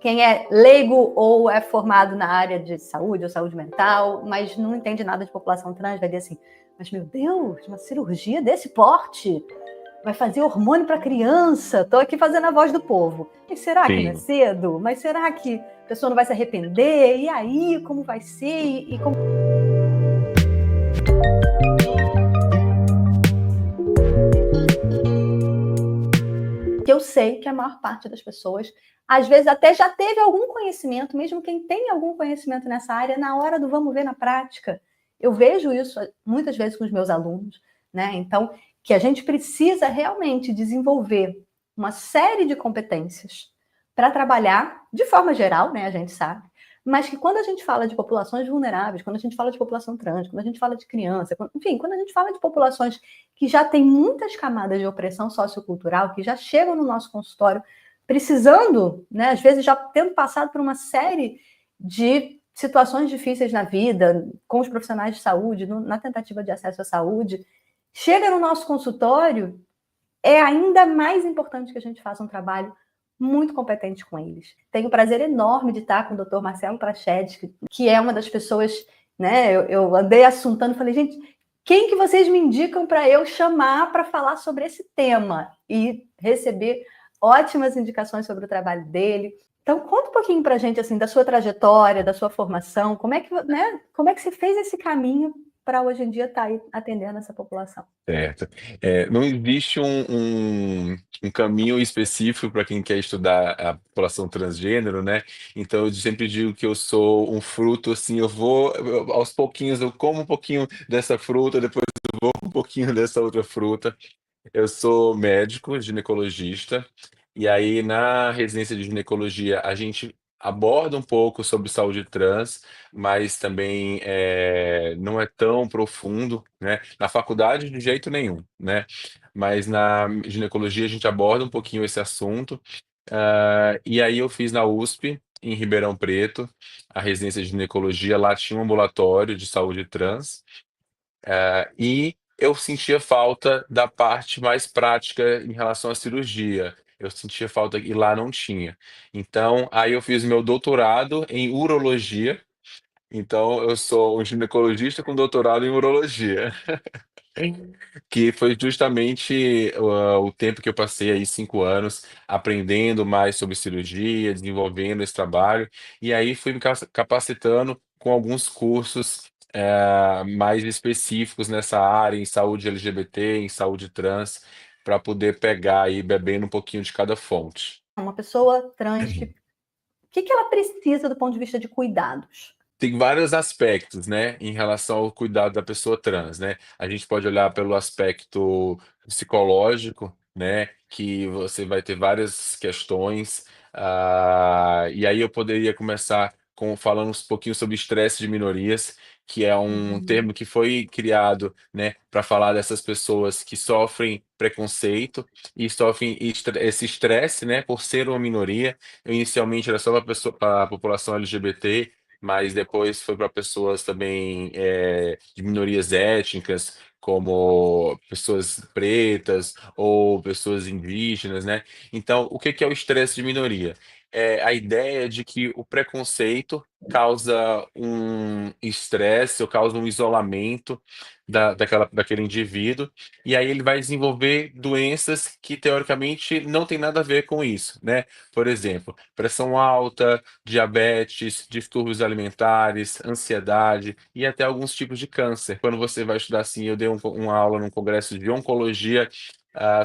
quem é leigo ou é formado na área de saúde ou saúde mental, mas não entende nada de população trans, vai dizer assim, mas meu Deus, uma cirurgia desse porte? Vai fazer hormônio para criança? Estou aqui fazendo a voz do povo. Mas será que não é Sim. cedo? Mas será que a pessoa não vai se arrepender? E aí, como vai ser? E como... Que eu sei que a maior parte das pessoas, às vezes até já teve algum conhecimento, mesmo quem tem algum conhecimento nessa área, na hora do vamos ver na prática. Eu vejo isso muitas vezes com os meus alunos, né? Então, que a gente precisa realmente desenvolver uma série de competências para trabalhar de forma geral, né? A gente sabe, mas que quando a gente fala de populações vulneráveis, quando a gente fala de população trans, quando a gente fala de criança, enfim, quando a gente fala de populações que já têm muitas camadas de opressão sociocultural, que já chegam no nosso consultório precisando, né, às vezes já tendo passado por uma série de situações difíceis na vida, com os profissionais de saúde, na tentativa de acesso à saúde, chega no nosso consultório, é ainda mais importante que a gente faça um trabalho muito competente com eles. Tenho o prazer enorme de estar com o Dr. Marcelo Prachedes, que é uma das pessoas, né? Eu andei assuntando, falei, gente, quem que vocês me indicam para eu chamar para falar sobre esse tema? E receber ótimas indicações sobre o trabalho dele. Então, conta um pouquinho para a gente assim, da sua trajetória, da sua formação, como é que você fez esse caminho para hoje em dia estar aí atendendo essa população? Certo. Não existe um caminho específico para quem quer estudar a população transgênero, né? Então eu sempre digo que eu sou um fruto, assim, aos pouquinhos, eu como um pouquinho dessa fruta, depois eu vou um pouquinho dessa outra fruta. Eu sou médico, ginecologista, e aí na residência de ginecologia a gente aborda um pouco sobre saúde trans, mas também não é tão profundo, né? Na faculdade de jeito nenhum, né? Mas na ginecologia a gente aborda um pouquinho esse assunto. E aí eu fiz na USP, em Ribeirão Preto, a residência de ginecologia. Lá tinha um ambulatório de saúde trans. E eu sentia falta da parte mais prática em relação à cirurgia. Eu sentia falta e lá não tinha. Então, aí eu fiz meu doutorado em urologia. Então, eu sou um ginecologista com doutorado em urologia, que foi justamente o tempo que eu passei aí 5 anos aprendendo mais sobre cirurgia, desenvolvendo esse trabalho, e aí fui me capacitando com alguns cursos mais específicos nessa área, em saúde LGBT, em saúde trans, para poder pegar e bebendo um pouquinho de cada fonte. Uma pessoa trans, o que ela precisa do ponto de vista de cuidados? Tem vários aspectos, né, em relação ao cuidado da pessoa trans, né. A gente pode olhar pelo aspecto psicológico, né, que você vai ter várias questões, e aí eu poderia começar falando um pouquinho sobre estresse de minorias, que é um Uhum. termo que foi criado, né, para falar dessas pessoas que sofrem preconceito e sofrem esse estresse, né, por ser uma minoria. Inicialmente era só para a população LGBT, mas depois foi para pessoas também de minorias étnicas, como pessoas pretas ou pessoas indígenas, né. Então, o que que é o estresse de minoria? É a ideia de que o preconceito causa um estresse ou causa um isolamento daquele indivíduo, e aí ele vai desenvolver doenças que teoricamente não tem nada a ver com isso, né. Por exemplo, pressão alta, diabetes, distúrbios alimentares, ansiedade e até alguns tipos de câncer. Quando você vai estudar, assim, eu dei uma aula num congresso de oncologia,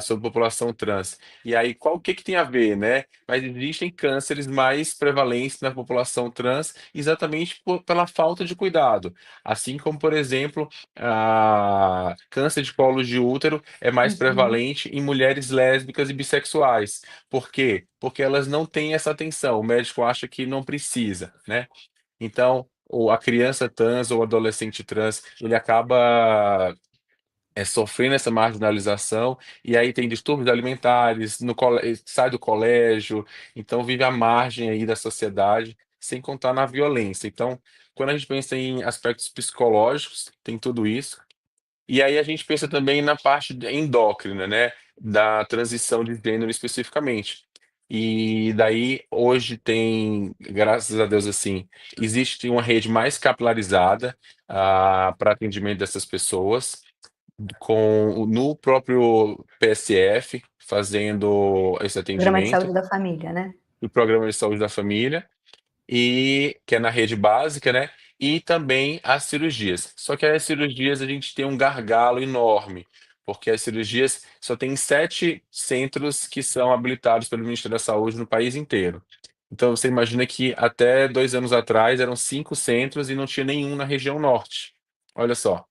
sobre população trans. E aí, qual o que que tem a ver, né? Mas existem cânceres mais prevalentes na população trans, exatamente pela falta de cuidado. Assim como, por exemplo, câncer de colo de útero é mais Uhum. prevalente em mulheres lésbicas e bissexuais. Por quê? Porque elas não têm essa atenção, o médico acha que não precisa, né. Então, a criança trans ou adolescente trans, ele acaba, sofrendo essa marginalização, e aí tem distúrbios alimentares, sai do colégio, então vive à margem aí da sociedade, sem contar na violência. Então, quando a gente pensa em aspectos psicológicos, tem tudo isso. E aí a gente pensa também na parte endócrina, né, da transição de gênero especificamente. E daí hoje tem, graças a Deus, assim, existe uma rede mais capilarizada para atendimento dessas pessoas, com no próprio PSF fazendo esse Programa de atendimento, saúde da família, né? o Programa de Saúde da Família, e que é na rede básica, né? E também as cirurgias. Só que as cirurgias a gente tem um gargalo enorme, porque as cirurgias só tem 7 centros que são habilitados pelo Ministério da Saúde no país inteiro. Então você imagina que até 2 anos atrás eram 5 centros e não tinha nenhum na região norte. Olha só.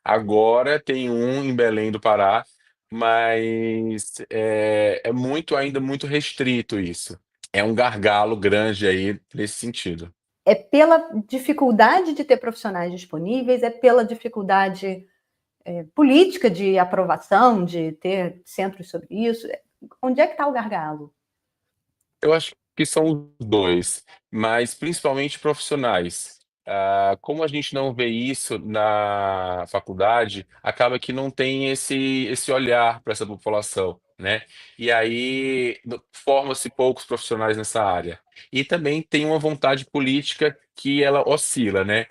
Agora tem um em Belém do Pará, mas é muito ainda muito restrito isso. É um gargalo grande aí nesse sentido. É pela dificuldade de ter profissionais disponíveis, é pela dificuldade política de aprovação, de ter centros sobre isso. Onde é que está o gargalo? Eu acho que são os 2, mas principalmente profissionais. Como a gente não vê isso na faculdade, acaba que não tem esse olhar para essa população, né. E aí forma-se poucos profissionais nessa área. E também tem uma vontade política que ela oscila, né.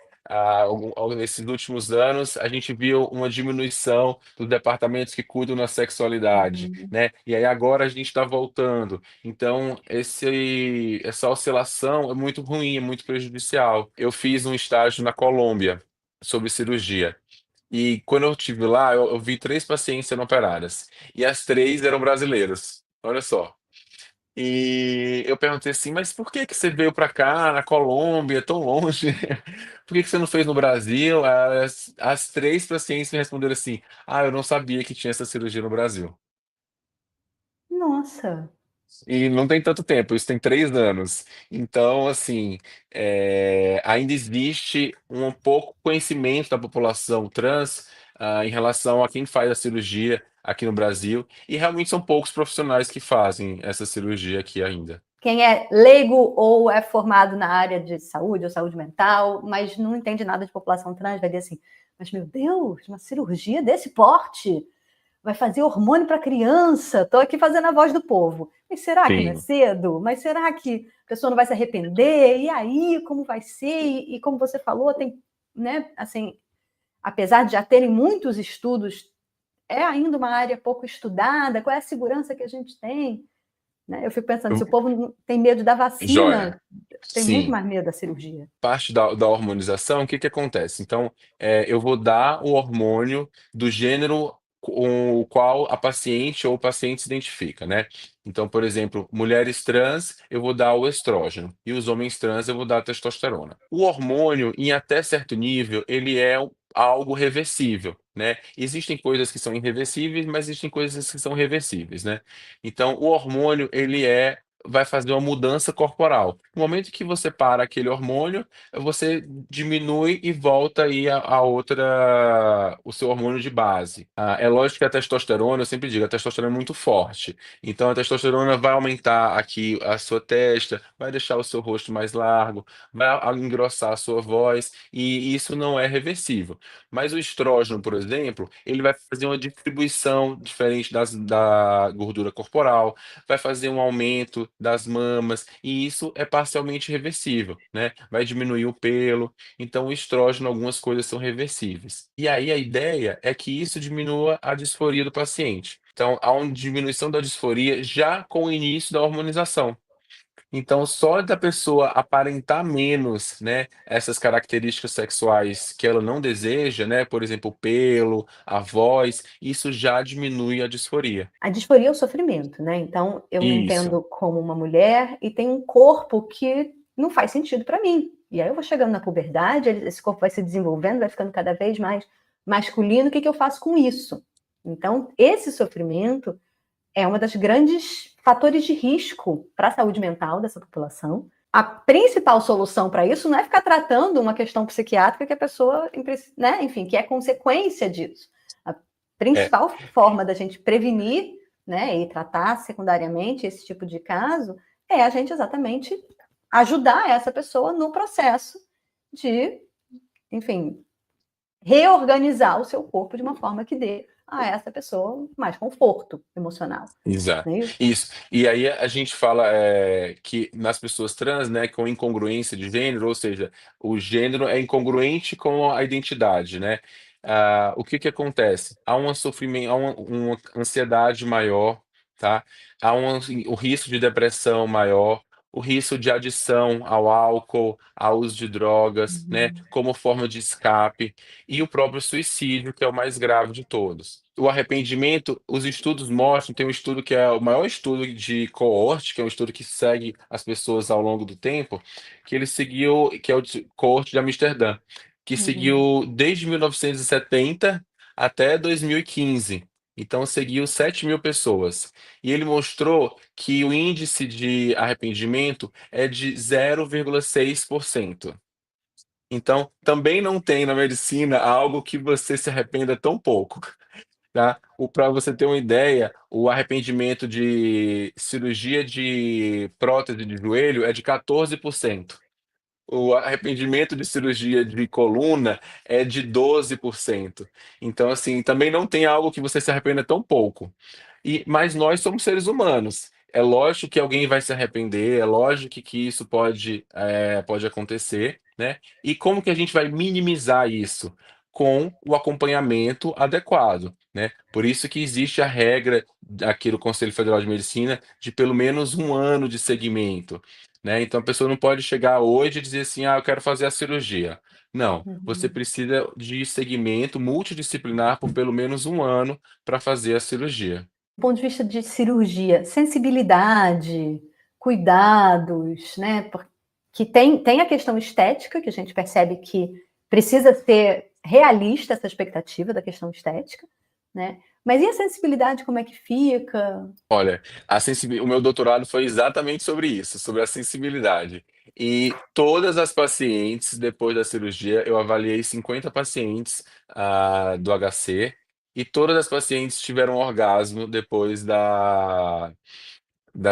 Nesses últimos anos, a gente viu uma diminuição dos departamentos que cuidam da sexualidade, Uhum. né, e aí agora a gente está voltando. Então, essa oscilação é muito ruim, é muito prejudicial. Eu fiz um estágio na Colômbia sobre cirurgia. E quando eu estive lá, eu vi 3 pacientes sendo operadas. E as 3 eram brasileiros. Olha só. E eu perguntei assim, mas por que que você veio para cá, na Colômbia, tão longe? Por que que você não fez no Brasil? As 3 pacientes me responderam assim: ah, eu não sabia que tinha essa cirurgia no Brasil. Nossa, E não tem tanto tempo, isso tem 3 anos. Então, assim, ainda existe um pouco conhecimento da população trans, em relação a quem faz a cirurgia aqui no Brasil, e realmente são poucos profissionais que fazem essa cirurgia aqui ainda. quem é leigo ou é formado na área de saúde ou saúde mental, mas não entende nada de população trans, vai dizer assim, mas meu Deus, uma cirurgia desse porte? Vai fazer hormônio para criança? Estou aqui fazendo a voz do povo. Mas será que não é Sim. cedo? Mas será que a pessoa não vai se arrepender? E aí, como vai ser? E como você falou, tem, né, assim, apesar de já terem muitos estudos, é ainda uma área pouco estudada. Qual é a segurança que a gente tem? Né? Eu fico pensando, se o povo tem medo da Joia. vacina, tem muito Sim. mais medo da cirurgia. Parte da hormonização, o que que acontece? Então, eu vou dar o hormônio do gênero com o qual a paciente ou o paciente se identifica, né. Então, por exemplo, mulheres trans, eu vou dar o estrógeno, e os homens trans eu vou dar a testosterona. O hormônio, em até certo nível, ele é algo reversível, né. Existem coisas que são irreversíveis, mas existem coisas que são reversíveis, né. Então o hormônio, ele vai fazer uma mudança corporal. No momento que você para aquele hormônio, você diminui e volta aí a outra o seu hormônio de base. É lógico que a testosterona, eu sempre digo, a testosterona é muito forte, então a testosterona vai aumentar aqui a sua testa, vai deixar o seu rosto mais largo, vai engrossar a sua voz, e isso não é reversível. Mas o estrógeno, por exemplo, ele vai fazer uma distribuição diferente da gordura corporal, vai fazer um aumento das mamas, e isso é parcialmente reversível, né? Vai diminuir o pelo, então o estrógeno, algumas coisas são reversíveis. E aí a ideia é que isso diminua a disforia do paciente. Então, há uma diminuição da disforia já com o início da hormonização. Então, só da pessoa aparentar menos, né, essas características sexuais que ela não deseja, né, por exemplo, o pelo, a voz, isso já diminui a disforia. A disforia é o sofrimento, né? Então, eu me Isso, entendo como uma mulher e tenho um corpo que não faz sentido para mim. E aí eu vou chegando na puberdade, esse corpo vai se desenvolvendo, vai ficando cada vez mais masculino. O que eu faço com isso? Então, esse sofrimento é uma das grandes fatores de risco para a saúde mental dessa população. A principal solução para isso não é ficar tratando uma questão psiquiátrica que a pessoa, né, enfim, que é consequência disso. A é. principal forma da gente prevenir, né, e tratar secundariamente esse tipo de caso é a gente exatamente ajudar essa pessoa no processo de, enfim, reorganizar o seu corpo de uma forma que dê a essa pessoa mais conforto emocional, Exato. não é isso? Isso. E aí a gente fala, que nas pessoas trans, né, com incongruência de gênero, ou seja, o gênero é incongruente com a identidade, né. O que que acontece? Há uma ansiedade maior, tá, há o risco de depressão maior, o risco de adição ao álcool, ao uso de drogas, né, Uhum, como forma de escape, e o próprio suicídio, que é o mais grave de todos. O arrependimento, os estudos mostram, tem um estudo que é o maior estudo de coorte, que é um estudo que segue as pessoas ao longo do tempo, que ele seguiu, que é o de coorte de Amsterdã, que uhum, seguiu desde 1970 até 2015. Então seguiu 7.000 pessoas. E ele mostrou que o índice de arrependimento é de 0,6%. Então, também não tem na medicina algo que você se arrependa tão pouco. Tá? Para você ter uma ideia, o arrependimento de cirurgia de prótese de joelho é de 14%. O arrependimento de cirurgia de coluna é de 12%. Então, assim, também não tem algo que você se arrependa tão pouco. Mas nós somos seres humanos. É lógico que alguém vai se arrepender, é lógico que isso pode acontecer, né? E como que a gente vai minimizar isso? Com o acompanhamento adequado, né? Por isso que existe a regra aqui do Conselho Federal de Medicina de pelo menos um ano de segmento, né? Então a pessoa não pode chegar hoje e dizer assim: "Ah, eu quero fazer a cirurgia". Não, você uhum. precisa de segmento multidisciplinar por pelo menos um ano para fazer a cirurgia. Do ponto de vista de cirurgia, sensibilidade, cuidados, né? Porque tem a questão estética, que a gente percebe que precisa ser realista essa expectativa da questão estética, né? Mas e a sensibilidade, como é que fica? Olha, o meu doutorado foi exatamente sobre isso, sobre a sensibilidade. E todas as pacientes, depois da cirurgia, eu avaliei 50 pacientes, do HC, e todas as pacientes tiveram orgasmo depois da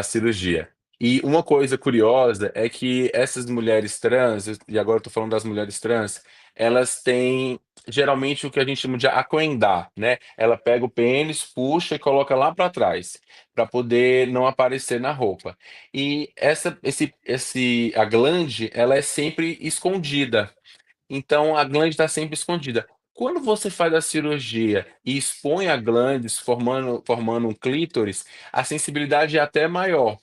cirurgia. E uma coisa curiosa é que essas mulheres trans, e agora eu tô falando das mulheres trans, elas têm geralmente o que a gente chama de acoendar, né? Ela pega o pênis, puxa e coloca lá para trás, para poder não aparecer na roupa. E a glande, ela é sempre escondida. Então a glande está sempre escondida. Quando você faz a cirurgia e expõe a glande, formando um clítoris, a sensibilidade é até maior.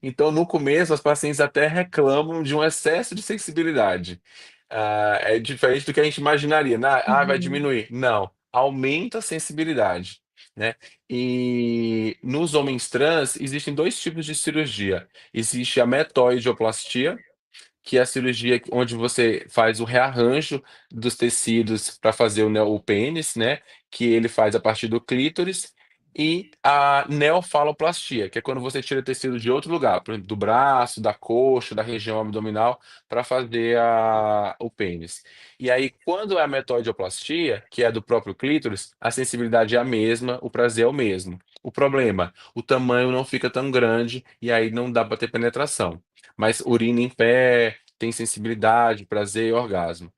Então, no começo, as pacientes até reclamam de um excesso de sensibilidade. É diferente do que a gente imaginaria, né? Vai Uhum. diminuir. Não, aumenta a sensibilidade, né? E nos homens trans, existem dois tipos de cirurgia. Existe a metoidioplastia, que é a cirurgia onde você faz o rearranjo dos tecidos para fazer o pênis, né, que ele faz a partir do clítoris, e a neofaloplastia, que é quando você tira tecido de outro lugar, por exemplo, do braço, da coxa, da região abdominal, para fazer o pênis. E aí, quando é a metoidioplastia, que é do próprio clítoris, a sensibilidade é a mesma, o prazer é o mesmo. O problema, o tamanho não fica tão grande e aí não dá para ter penetração. Mas urina em pé, tem sensibilidade, prazer e orgasmo.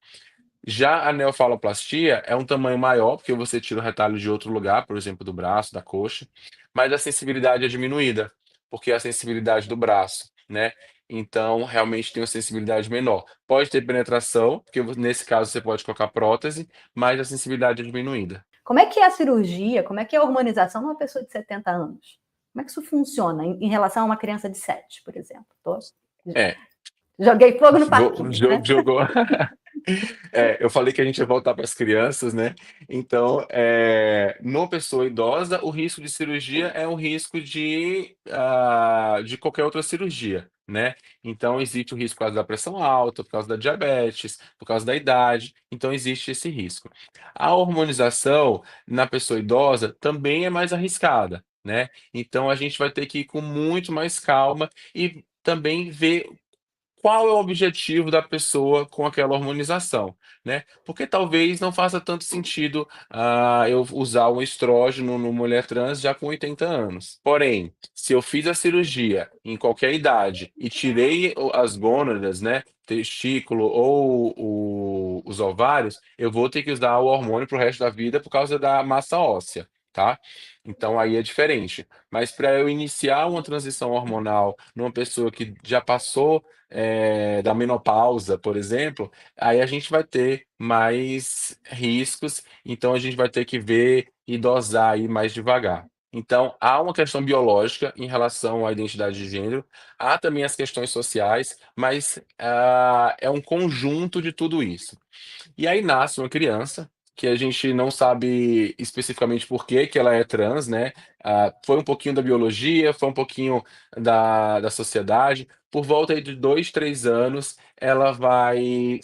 Já a neofaloplastia é um tamanho maior, porque você tira o retalho de outro lugar, por exemplo, do braço, da coxa, mas a sensibilidade é diminuída, porque é a sensibilidade do braço, né? Então, realmente tem uma sensibilidade menor. Pode ter penetração, porque nesse caso você pode colocar prótese, mas a sensibilidade é diminuída. Como é que é a cirurgia? Como é que é a hormonização numa pessoa de 70 anos? Como é que isso funciona em relação a uma criança de 7, por exemplo? É, Joguei fogo no parquinho, né? jogou. Eu falei que a gente ia voltar para as crianças, né? Então, numa pessoa idosa, o risco de cirurgia é um risco de qualquer outra cirurgia, né? Então, existe o risco por causa da pressão alta, por causa da diabetes, por causa da idade. Então, existe esse risco. A hormonização na pessoa idosa também é mais arriscada, né? Então, a gente vai ter que ir com muito mais calma e também ver qual é o objetivo da pessoa com aquela hormonização, né? Porque talvez não faça tanto sentido, eu usar o estrógeno numa mulher trans já com 80 anos. Porém, se eu fiz a cirurgia em qualquer idade e tirei as gônadas, né, testículo ou os ovários, eu vou ter que usar o hormônio para o resto da vida por causa da massa óssea. tá? Então aí é diferente. Mas para eu iniciar uma transição hormonal numa pessoa que já passou da menopausa, por exemplo, aí a gente vai ter mais riscos, então a gente vai ter que ver e dosar aí mais devagar. Então, há uma questão biológica em relação à identidade de gênero, há também as questões sociais, mas é um conjunto de tudo isso. E aí nasce uma criança, que a gente não sabe especificamente por que que ela é trans, né? Foi um pouquinho da biologia, foi um pouquinho da sociedade. Por volta aí de 2, 3 anos, ela vai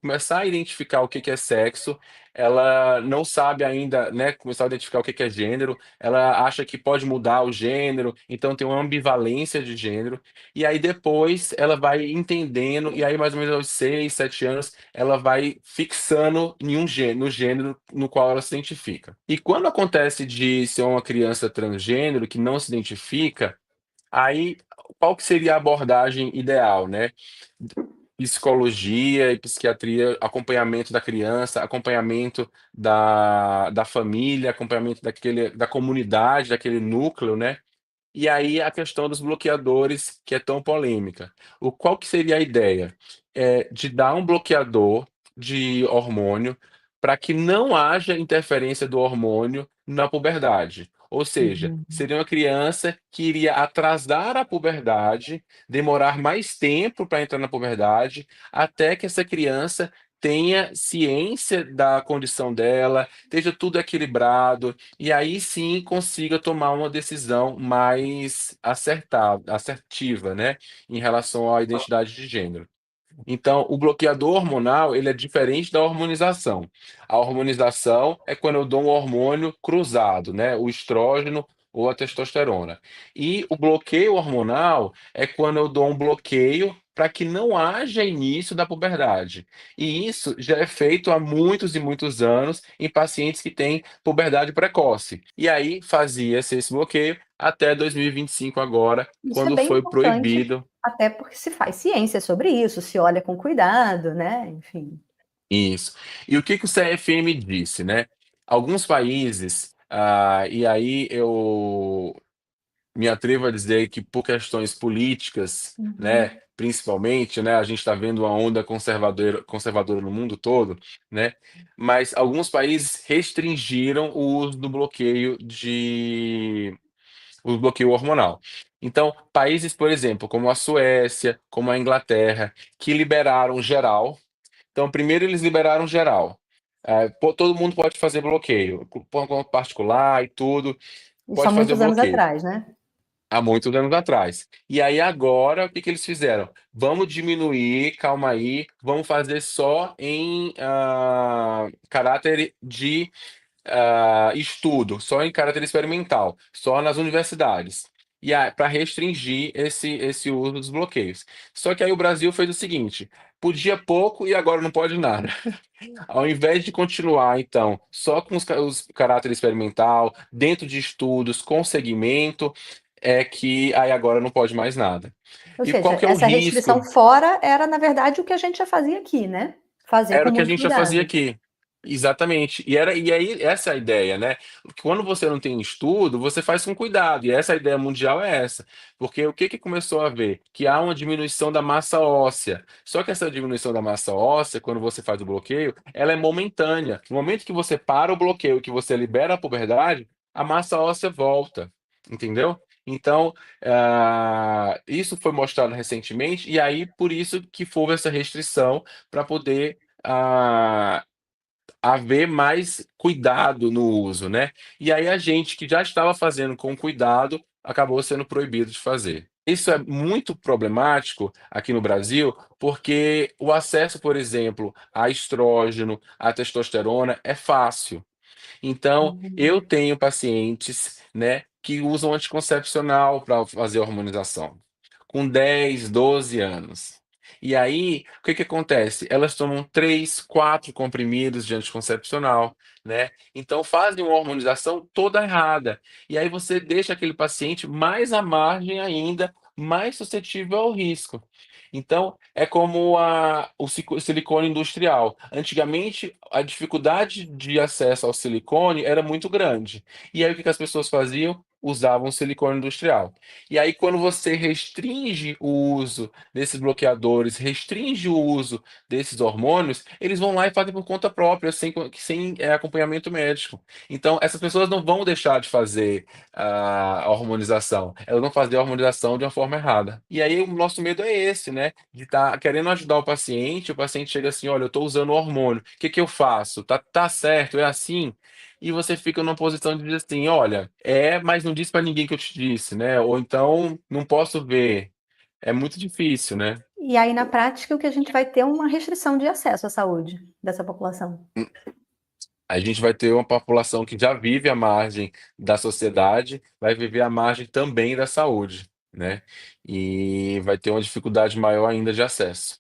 começar a identificar o que que é sexo. Ela não sabe ainda, né, começar a identificar o que que é gênero. Ela acha que pode mudar o gênero, então tem uma ambivalência de gênero. E aí depois ela vai entendendo, e aí mais ou menos aos 6, 7 anos, ela vai fixando em no gênero no qual ela se identifica. E quando acontece de ser uma criança transgênero que não se identifica, aí qual que seria a abordagem ideal, né? Psicologia e psiquiatria, acompanhamento da criança, acompanhamento da família, acompanhamento da comunidade, daquele núcleo, né? E aí a questão dos bloqueadores, que é tão polêmica. Qual que seria a ideia? De dar um bloqueador de hormônio para que não haja interferência do hormônio na puberdade. Ou seja, Uhum. seria uma criança que iria atrasar a puberdade, demorar mais tempo para entrar na puberdade, até que essa criança tenha ciência da condição dela, esteja tudo equilibrado, e aí sim consiga tomar uma decisão mais assertiva, né, em relação à identidade de gênero. Então, o bloqueador hormonal, ele é diferente da hormonização. A hormonização é quando eu dou um hormônio cruzado, né, o estrógeno ou a testosterona. E o bloqueio hormonal é quando eu dou um bloqueio para que não haja início da puberdade. E isso já é feito há muitos e muitos anos em pacientes que têm puberdade precoce. E aí fazia-se esse bloqueio até 2025 agora, Isso é quando bem foi importante, proibido. até porque se faz ciência sobre isso, se olha com cuidado, né? Enfim. Isso. E o que que o CFM disse, né? Alguns países, e aí eu me atrevo a dizer que por questões políticas, né, Uhum. principalmente, né, a gente está vendo uma onda conservadora no mundo todo, né, mas alguns países restringiram o uso do bloqueio hormonal. Então, países, por exemplo, como a Suécia, como a Inglaterra, que liberaram geral. Então, primeiro eles liberaram geral. Todo mundo pode fazer bloqueio, com particular e tudo, Isso há pode fazer o muitos anos bloqueio, atrás, né? há muitos anos atrás. E aí agora, o que que eles fizeram? Vamos diminuir, calma aí, vamos fazer só em caráter de estudo, só em caráter experimental, só nas universidades. E para restringir esse uso dos bloqueios. Só que aí o Brasil fez o seguinte: podia pouco e agora não pode nada. Ao invés de continuar, então, só com os caráter experimental, dentro de estudos, com segmento, é que aí agora não pode mais nada. Ou E qual seja, que é o essa restrição risco? fora era, na verdade, o que a gente já fazia aqui, né? Fazer Era com o que a muito gente já fazia cuidado. aqui. Exatamente. E aí, essa é a ideia, né? Quando você não tem estudo, você faz com cuidado. E essa ideia mundial é essa. Porque o que que começou a ver? Que há uma diminuição da massa óssea. Só que essa diminuição da massa óssea, quando você faz o bloqueio, ela é momentânea. No momento que você para o bloqueio, que você libera a puberdade, a massa óssea volta. Entendeu? Então, isso foi mostrado recentemente, e aí por isso que houve essa restrição para poder a haver mais cuidado no uso, né. E aí a gente que já estava fazendo com cuidado, acabou sendo proibido de fazer. Isso é muito problemático aqui no Brasil, porque o acesso, por exemplo, a estrógeno, a testosterona é fácil. Então, eu Uhum. tenho pacientes, né, que usam anticoncepcional para fazer a hormonização, com 10, 12 anos. E aí, o que que acontece? Elas tomam 3, 4 comprimidos de anticoncepcional, né? Então fazem uma hormonização toda errada. E aí você deixa aquele paciente mais à margem ainda, mais suscetível ao risco. Então, é como o silicone industrial. Antigamente, a dificuldade de acesso ao silicone era muito grande. E aí, o que que as pessoas faziam? Usavam silicone industrial. E aí, quando você restringe o uso desses bloqueadores, restringe o uso desses hormônios, eles vão lá e fazem por conta própria, sem acompanhamento médico. Então, essas pessoas não vão deixar de fazer a hormonização, elas vão fazer a hormonização de uma forma errada. E aí, o nosso medo é esse, né? De estar querendo ajudar o paciente chega assim: olha, eu estou usando hormônio, o que que eu faço? Tá certo, é assim? E você fica numa posição de dizer assim: olha, mas não disse para ninguém que eu te disse, né? Ou então, não posso ver. É muito difícil, né? E aí, na prática, o que a gente vai ter é uma restrição de acesso à saúde dessa população. A gente vai ter uma população que já vive à margem da sociedade, vai viver à margem também da saúde, né? E vai ter uma dificuldade maior ainda de acesso.